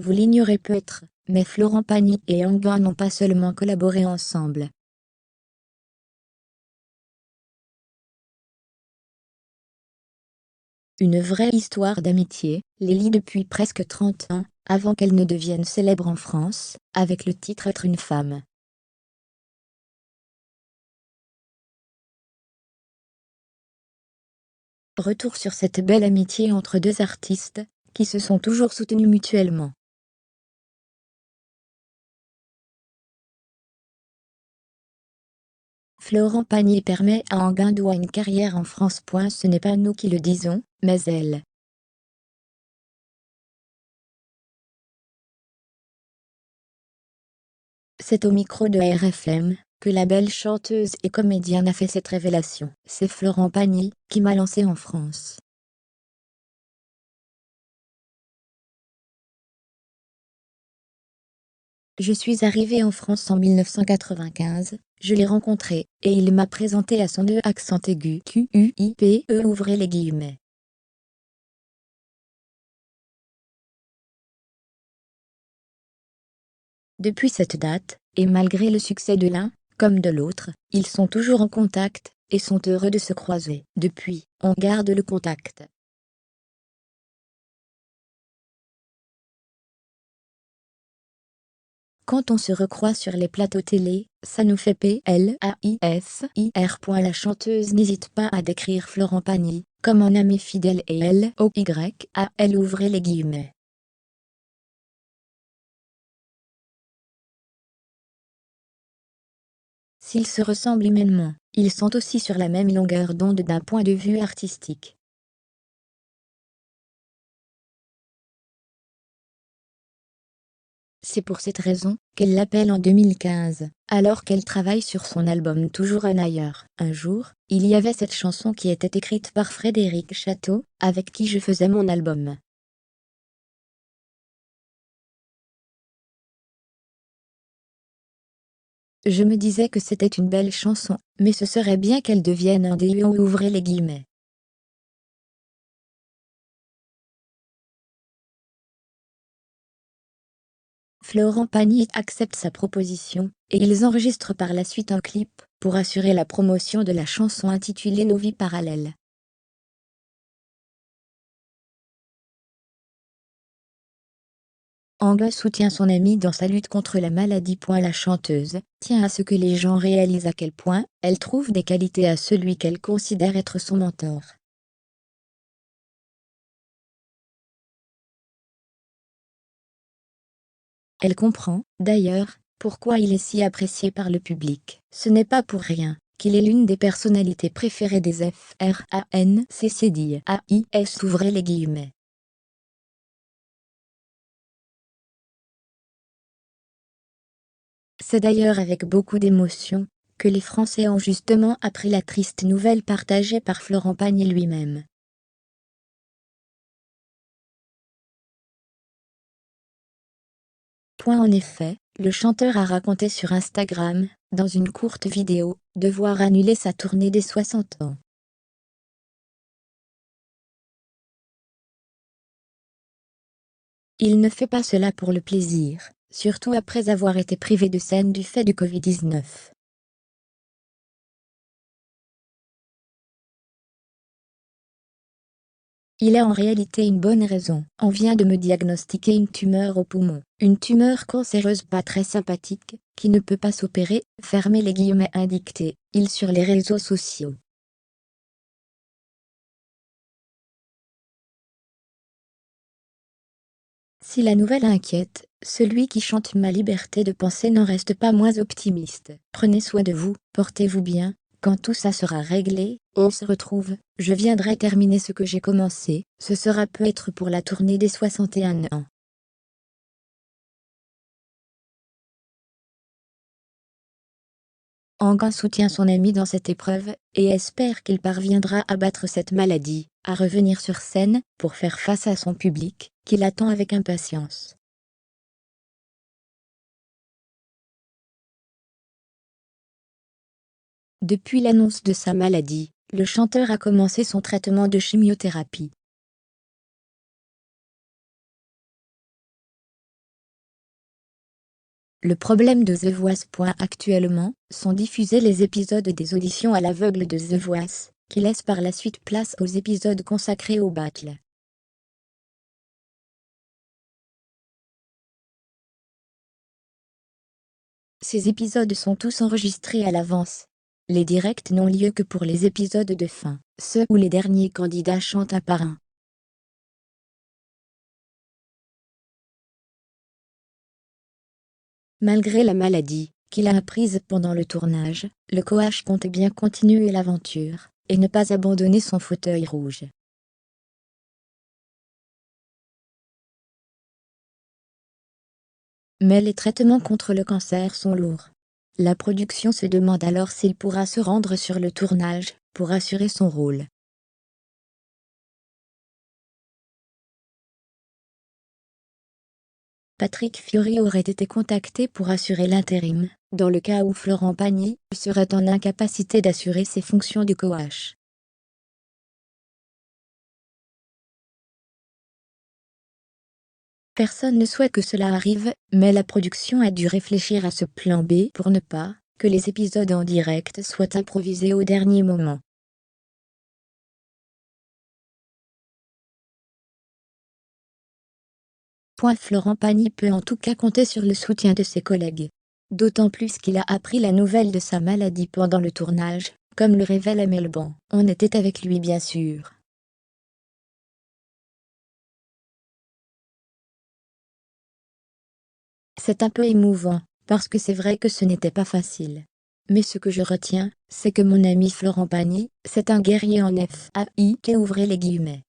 Vous l'ignorez peut-être, mais Florent Pagny et Enguin n'ont pas seulement collaboré ensemble. Une vraie histoire d'amitié, les lie depuis presque 30 ans, avant qu'elle ne devienne célèbre en France, avec le titre Être une femme. Retour sur cette belle amitié entre deux artistes, qui se sont toujours soutenus mutuellement. Florent Pagny permet à Enguin Doua une carrière en France. Ce n'est pas nous qui le disons, mais elle. C'est au micro de RFM que la belle chanteuse et comédienne a fait cette révélation. C'est Florent Pagny qui m'a lancée en France. Je suis arrivée en France en 1995, je l'ai rencontré, et il m'a présenté à son accent aigu QUIPE ouvrez les guillemets. Depuis cette date, et malgré le succès de l'un, comme de l'autre, ils sont toujours en contact, et sont heureux de se croiser. Depuis, on garde le contact. Quand on se recroise sur les plateaux télé, ça nous fait plaisir. La chanteuse n'hésite pas à décrire Florent Pagny comme un ami fidèle et elle ouvrez les guillemets. S'ils se ressemblent humainement, ils sont aussi sur la même longueur d'onde d'un point de vue artistique. C'est pour cette raison qu'elle l'appelle en 2015, alors qu'elle travaille sur son album Toujours un ailleurs. Un jour, il y avait cette chanson qui était écrite par Frédéric Château, avec qui je faisais mon album. Je me disais que c'était une belle chanson, mais ce serait bien qu'elle devienne un des ouvrez les guillemets. Florent Pagny accepte sa proposition, et ils enregistrent par la suite un clip, pour assurer la promotion de la chanson intitulée Nos vies parallèles. Enguin soutient son amie dans sa lutte contre la maladie. La chanteuse tient à ce que les gens réalisent à quel point elle trouve des qualités à celui qu'elle considère être son mentor. Elle comprend, d'ailleurs, pourquoi il est si apprécié par le public. Ce n'est pas pour rien qu'il est l'une des personnalités préférées des FRANCCDIAIS ouvrez les guillemets. C'est d'ailleurs avec beaucoup d'émotion que les Français ont justement appris la triste nouvelle partagée par Florent Pagny lui-même. En effet, le chanteur a raconté sur Instagram, dans une courte vidéo, devoir annuler sa tournée des 60 ans. Il ne fait pas cela pour le plaisir, surtout après avoir été privé de scène du fait du Covid-19. Il a en réalité une bonne raison. On vient de me diagnostiquer une tumeur au poumon. Une tumeur cancéreuse pas très sympathique, qui ne peut pas s'opérer, fermez les guillemets indiquait-il sur les réseaux sociaux. Si la nouvelle inquiète, celui qui chante Ma liberté de penser n'en reste pas moins optimiste. Prenez soin de vous, portez-vous bien, quand tout ça sera réglé, on se retrouve, je viendrai terminer ce que j'ai commencé, ce sera peut-être pour la tournée des 61 ans. Enguin soutient son ami dans cette épreuve, et espère qu'il parviendra à battre cette maladie, à revenir sur scène, pour faire face à son public, qui l'attend avec impatience. Depuis l'annonce de sa maladie, le chanteur a commencé son traitement de chimiothérapie. Le problème de The Voice. Actuellement, sont diffusés les épisodes des auditions à l'aveugle de The Voice, qui laissent par la suite place aux épisodes consacrés au battle. Ces épisodes sont tous enregistrés à l'avance. Les directs n'ont lieu que pour les épisodes de fin, ceux où les derniers candidats chantent un par un. Malgré la maladie qu'il a apprise pendant le tournage, le coach comptait bien continuer l'aventure, et ne pas abandonner son fauteuil rouge. Mais les traitements contre le cancer sont lourds. La production se demande alors s'il pourra se rendre sur le tournage, pour assurer son rôle. Patrick Fiori aurait été contacté pour assurer l'intérim, dans le cas où Florent Pagny serait en incapacité d'assurer ses fonctions de coach. Personne ne souhaite que cela arrive, mais la production a dû réfléchir à ce plan B pour ne pas que les épisodes en direct soient improvisés au dernier moment. Florent Pagny peut en tout cas compter sur le soutien de ses collègues. D'autant plus qu'il a appris la nouvelle de sa maladie pendant le tournage, comme le révèle Amel Ban. On était avec lui bien sûr. C'est un peu émouvant, parce que c'est vrai que ce n'était pas facile. Mais ce que je retiens, c'est que mon ami Florent Pagny, c'est un guerrier en FAI. Ouvrez les guillemets.